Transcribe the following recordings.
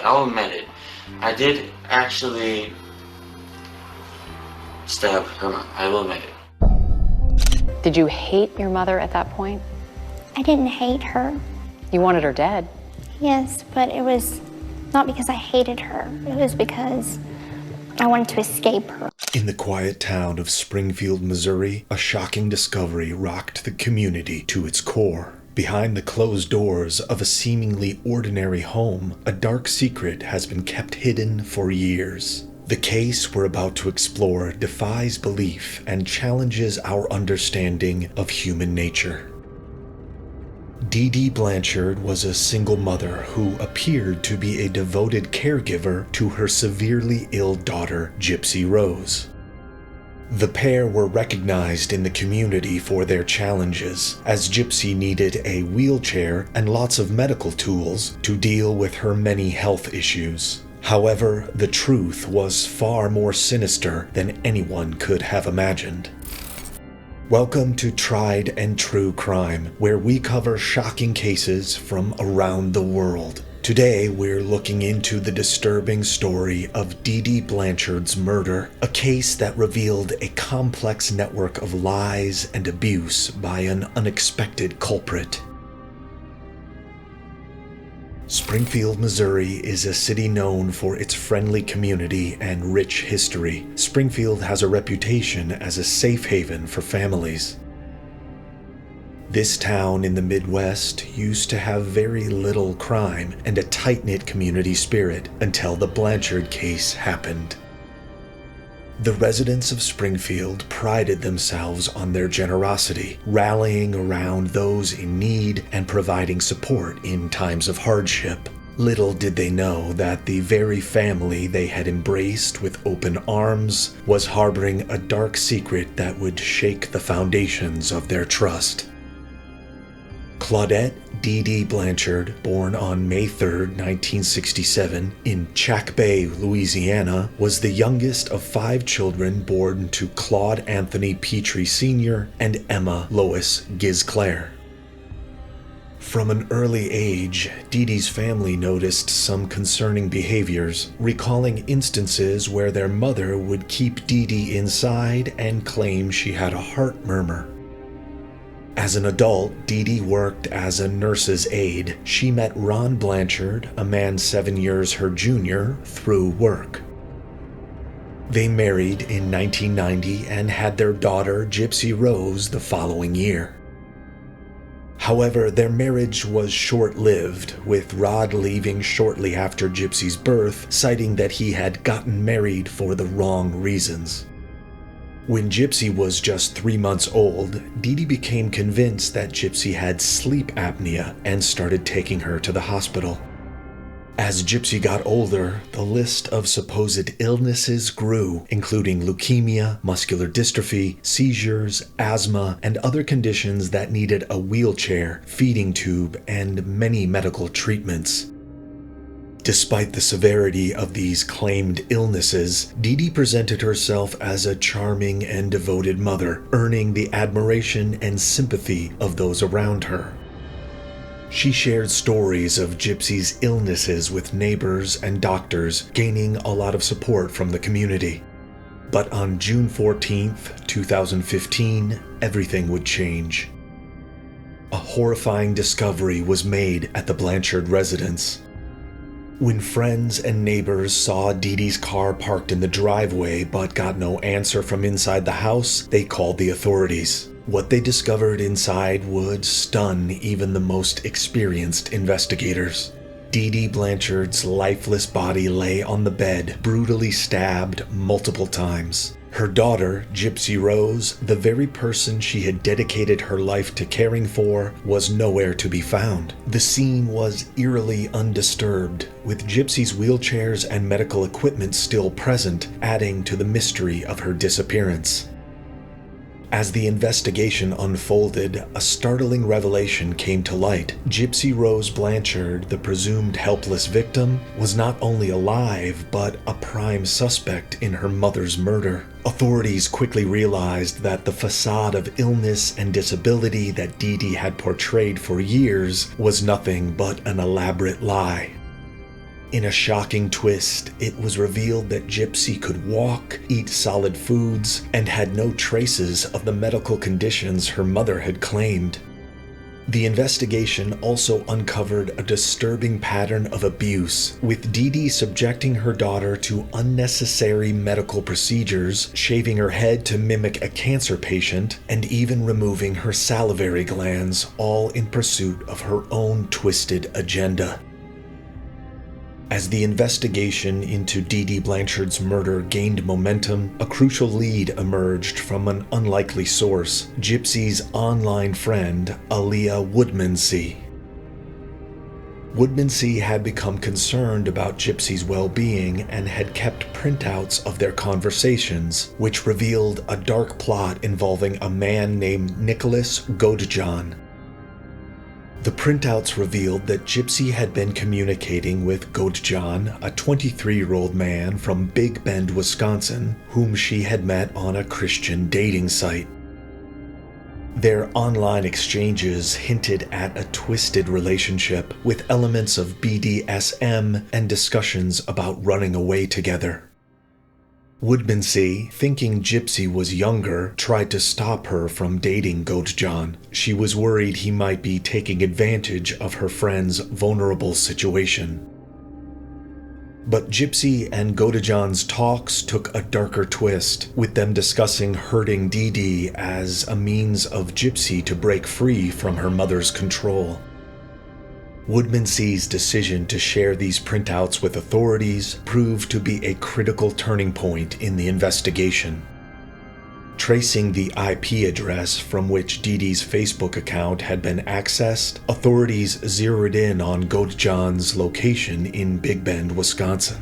I'll admit it. I did actually stab her mom. I will admit it. Did you hate your mother at that point? I didn't hate her. You wanted her dead. Yes, but it was not because I hated her. It was because I wanted to escape her. In the quiet town of Springfield, Missouri, a shocking discovery rocked the community to its core. Behind the closed doors of a seemingly ordinary home, a dark secret has been kept hidden for years. The case we're about to explore defies belief and challenges our understanding of human nature. Dee Dee Blanchard was a single mother who appeared to be a devoted caregiver to her severely ill daughter, Gypsy Rose. The pair were recognized in the community for their challenges, as Gypsy needed a wheelchair and lots of medical tools to deal with her many health issues. However, the truth was far more sinister than anyone could have imagined. Welcome to Tried and True Crime, where we cover shocking cases from around the world. Today, we're looking into the disturbing story of Dee Dee Blanchard's murder, a case that revealed a complex network of lies and abuse by an unexpected culprit. Springfield, Missouri is a city known for its friendly community and rich history. Springfield has a reputation as a safe haven for families. This town in the Midwest used to have very little crime and a tight-knit community spirit until the Blanchard case happened. The residents of Springfield prided themselves on their generosity, rallying around those in need and providing support in times of hardship. Little did they know that the very family they had embraced with open arms was harboring a dark secret that would shake the foundations of their trust. Claudette Dee Dee Blanchard, born on May 3, 1967, in Chack Bay, Louisiana, was the youngest of 5 children born to Claude Anthony Petrie Sr. and Emma Lois Giz-Claire. From an early age, Dee Dee's family noticed some concerning behaviors, recalling instances where their mother would keep Dee Dee inside and claim she had a heart murmur. As an adult, Dee Dee worked as a nurse's aide. She met Ron Blanchard, a man 7 years her junior, through work. They married in 1990 and had their daughter, Gypsy Rose, the following year. However, their marriage was short-lived, with Rod leaving shortly after Gypsy's birth, citing that he had gotten married for the wrong reasons. When Gypsy was just 3 months old, Dee Dee became convinced that Gypsy had sleep apnea and started taking her to the hospital. As Gypsy got older, the list of supposed illnesses grew, including leukemia, muscular dystrophy, seizures, asthma, and other conditions that needed a wheelchair, feeding tube, and many medical treatments. Despite the severity of these claimed illnesses, Dee Dee presented herself as a charming and devoted mother, earning the admiration and sympathy of those around her. She shared stories of Gypsy's illnesses with neighbors and doctors, gaining a lot of support from the community. But on June 14, 2015, everything would change. A horrifying discovery was made at the Blanchard residence. When friends and neighbors saw Dee Dee's car parked in the driveway but got no answer from inside the house, they called the authorities. What they discovered inside would stun even the most experienced investigators. Dee Dee Blanchard's lifeless body lay on the bed, brutally stabbed multiple times. Her daughter, Gypsy Rose, the very person she had dedicated her life to caring for, was nowhere to be found. The scene was eerily undisturbed, with Gypsy's wheelchairs and medical equipment still present, adding to the mystery of her disappearance. As the investigation unfolded, a startling revelation came to light. Gypsy Rose Blanchard, the presumed helpless victim, was not only alive, but a prime suspect in her mother's murder. Authorities quickly realized that the facade of illness and disability that Dee Dee had portrayed for years was nothing but an elaborate lie. In a shocking twist, it was revealed that Gypsy could walk, eat solid foods, and had no traces of the medical conditions her mother had claimed. The investigation also uncovered a disturbing pattern of abuse, with Dee Dee subjecting her daughter to unnecessary medical procedures, shaving her head to mimic a cancer patient, and even removing her salivary glands, all in pursuit of her own twisted agenda. As the investigation into Dee Dee Blanchard's murder gained momentum, a crucial lead emerged from an unlikely source: Gypsy's online friend, Aaliyah Woodmansee. Woodmansee had become concerned about Gypsy's well-being and had kept printouts of their conversations, which revealed a dark plot involving a man named Nicholas Godejohn. The printouts revealed that Gypsy had been communicating with Godejohn, a 23-year-old man from Big Bend, Wisconsin, whom she had met on a Christian dating site. Their online exchanges hinted at a twisted relationship with elements of BDSM and discussions about running away together. Woodmansee, thinking Gypsy was younger, tried to stop her from dating Godejohn. She was worried he might be taking advantage of her friend's vulnerable situation. But Gypsy and Godejohn's talks took a darker twist, with them discussing hurting Dee Dee as a means of Gypsy to break free from her mother's control. Woodmansee's decision to share these printouts with authorities proved to be a critical turning point in the investigation. Tracing the IP address from which Dee Dee's Facebook account had been accessed, authorities zeroed in on Godejohn's location in Big Bend, Wisconsin.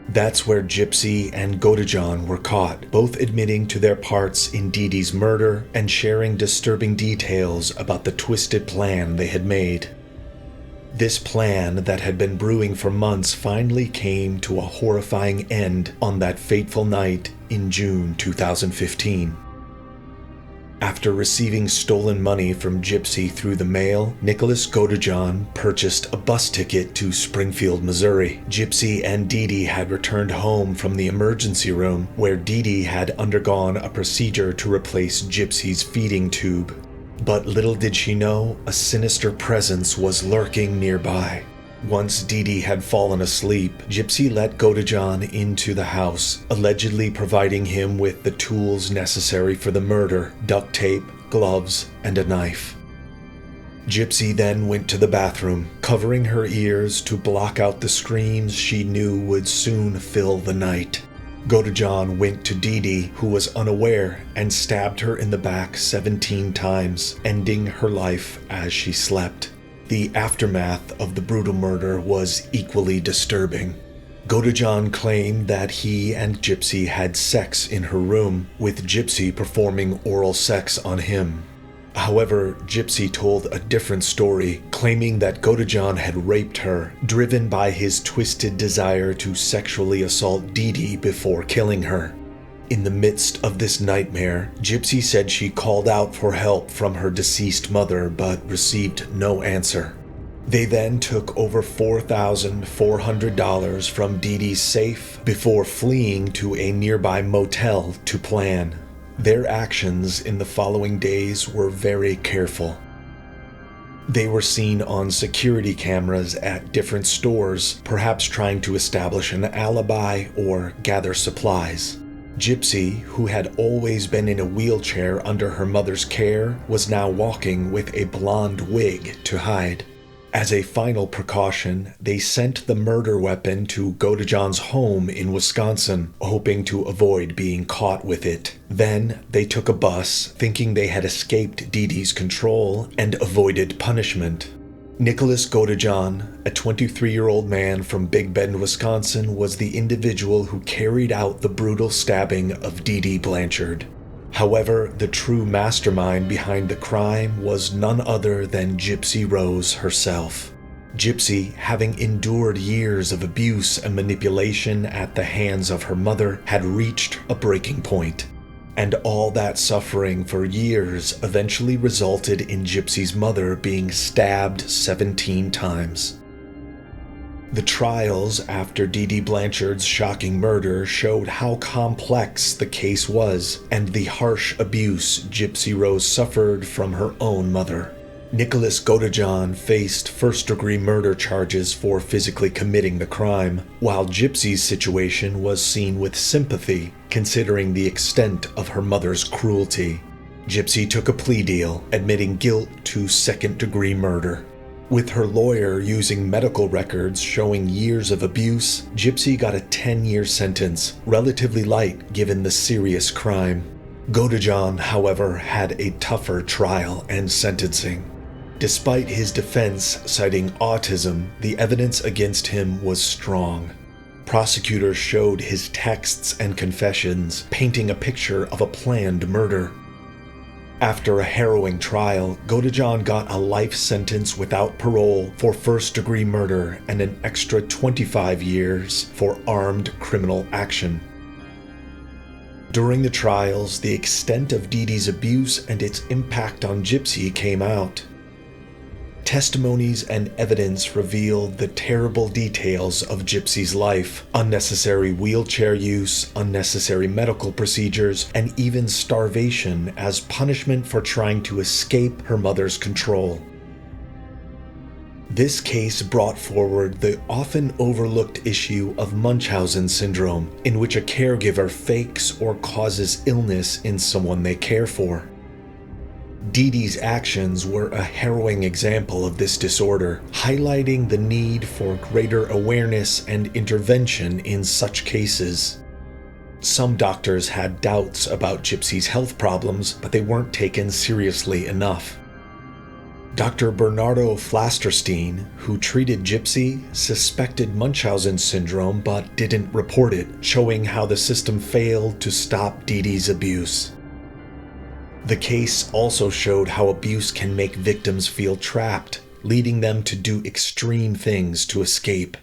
That's where Gypsy and Godejohn were caught, both admitting to their parts in Dee Dee's murder and sharing disturbing details about the twisted plan they had made. This plan that had been brewing for months finally came to a horrifying end on that fateful night in June 2015. After receiving stolen money from Gypsy through the mail, Nicholas Godejohn purchased a bus ticket to Springfield, Missouri. Gypsy and Dee Dee had returned home from the emergency room, where Dee Dee had undergone a procedure to replace Gypsy's feeding tube. But little did she know, a sinister presence was lurking nearby. Once Dee Dee had fallen asleep, Gypsy let Godejohn into the house, allegedly providing him with the tools necessary for the murder: duct tape, gloves, and a knife. Gypsy then went to the bathroom, covering her ears to block out the screams she knew would soon fill the night. Godejohn went to Dee Dee, who was unaware, and stabbed her in the back 17 times, ending her life as she slept. The aftermath of the brutal murder was equally disturbing. Godejohn claimed that he and Gypsy had sex in her room, with Gypsy performing oral sex on him. However, Gypsy told a different story, claiming that Godejohn had raped her, driven by his twisted desire to sexually assault Dee Dee before killing her. In the midst of this nightmare, Gypsy said she called out for help from her deceased mother but received no answer. They then took over $4,400 from Dee Dee's safe before fleeing to a nearby motel to plan. Their actions in the following days were very careful. They were seen on security cameras at different stores, perhaps trying to establish an alibi or gather supplies. Gypsy, who had always been in a wheelchair under her mother's care, was now walking with a blonde wig to hide. As a final precaution, they sent the murder weapon to Godejohn's home in Wisconsin, hoping to avoid being caught with it. Then they took a bus, thinking they had escaped Dee Dee's control and avoided punishment. Nicholas Godejohn, a 23-year-old man from Big Bend, Wisconsin, was the individual who carried out the brutal stabbing of Dee Dee Blanchard. However, the true mastermind behind the crime was none other than Gypsy Rose herself. Gypsy, having endured years of abuse and manipulation at the hands of her mother, had reached a breaking point. And all that suffering for years eventually resulted in Gypsy's mother being stabbed 17 times. The trials after Dee Dee Blanchard's shocking murder showed how complex the case was and the harsh abuse Gypsy Rose suffered from her own mother. Nicholas Godejohn faced first-degree murder charges for physically committing the crime, while Gypsy's situation was seen with sympathy, considering the extent of her mother's cruelty. Gypsy took a plea deal, admitting guilt to second-degree murder. With her lawyer using medical records showing years of abuse, Gypsy got a 10-year sentence, relatively light given the serious crime. Godejohn, however, had a tougher trial and sentencing. Despite his defense citing autism, the evidence against him was strong. Prosecutors showed his texts and confessions, painting a picture of a planned murder. After a harrowing trial, Godejohn got a life sentence without parole for first-degree murder and an extra 25 years for armed criminal action. During the trials, the extent of Dee Dee's abuse and its impact on Gypsy came out. Testimonies and evidence revealed the terrible details of Gypsy's life: unnecessary wheelchair use, unnecessary medical procedures, and even starvation as punishment for trying to escape her mother's control. This case brought forward the often overlooked issue of Munchausen syndrome, in which a caregiver fakes or causes illness in someone they care for. Dee Dee's actions were a harrowing example of this disorder, highlighting the need for greater awareness and intervention in such cases. Some doctors had doubts about Gypsy's health problems, but they weren't taken seriously enough. Dr. Bernardo Flasterstein, who treated Gypsy, suspected Munchausen syndrome but didn't report it, showing how the system failed to stop Dee Dee's abuse. The case also showed how abuse can make victims feel trapped, leading them to do extreme things to escape.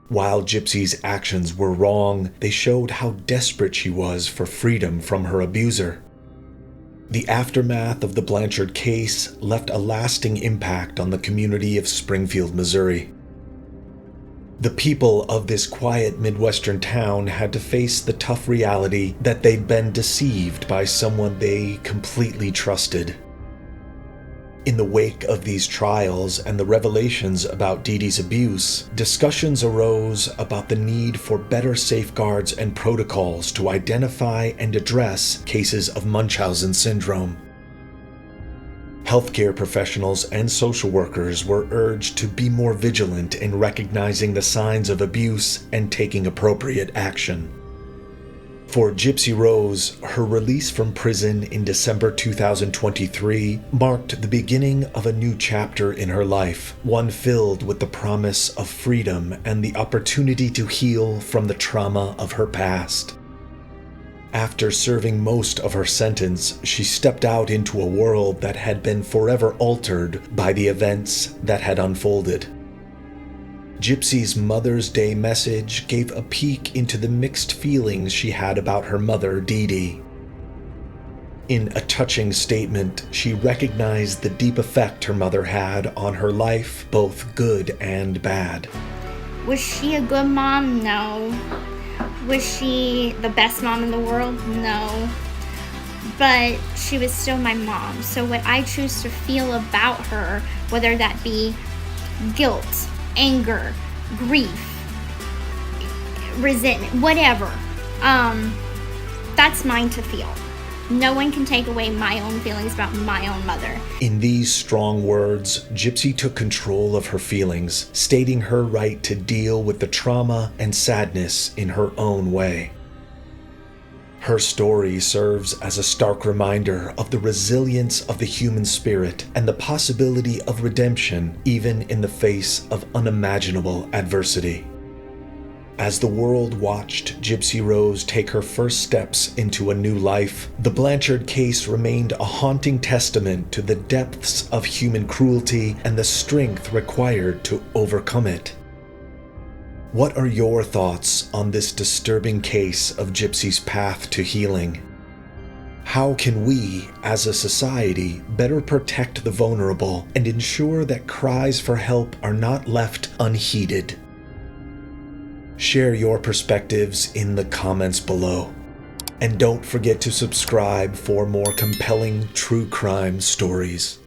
While Gypsy's actions were wrong, they showed how desperate she was for freedom from her abuser. The aftermath of the Blanchard case left a lasting impact on the community of Springfield, Missouri. The people of this quiet Midwestern town had to face the tough reality that they'd been deceived by someone they completely trusted. In the wake of these trials and the revelations about Dee Dee's abuse, discussions arose about the need for better safeguards and protocols to identify and address cases of Munchausen syndrome. Healthcare professionals and social workers were urged to be more vigilant in recognizing the signs of abuse and taking appropriate action. For Gypsy Rose, her release from prison in December 2023 marked the beginning of a new chapter in her life, one filled with the promise of freedom and the opportunity to heal from the trauma of her past. After serving most of her sentence, she stepped out into a world that had been forever altered by the events that had unfolded. Gypsy's Mother's Day message gave a peek into the mixed feelings she had about her mother, Dee Dee. In a touching statement, she recognized the deep effect her mother had on her life, both good and bad. Was she a good mom? No. Was she the best mom in the world? No. But she was still my mom. So what I choose to feel about her, whether that be guilt, anger, grief, resentment, whatever, that's mine to feel. No one can take away my own feelings about my own mother. In these strong words, Gypsy took control of her feelings, stating her right to deal with the trauma and sadness in her own way. Her story serves as a stark reminder of the resilience of the human spirit and the possibility of redemption even in the face of unimaginable adversity. As the world watched Gypsy Rose take her first steps into a new life, the Blanchard case remained a haunting testament to the depths of human cruelty and the strength required to overcome it. What are your thoughts on this disturbing case of Gypsy's path to healing? How can we, as a society, better protect the vulnerable and ensure that cries for help are not left unheeded? Share your perspectives in the comments below. And don't forget to subscribe for more compelling true crime stories.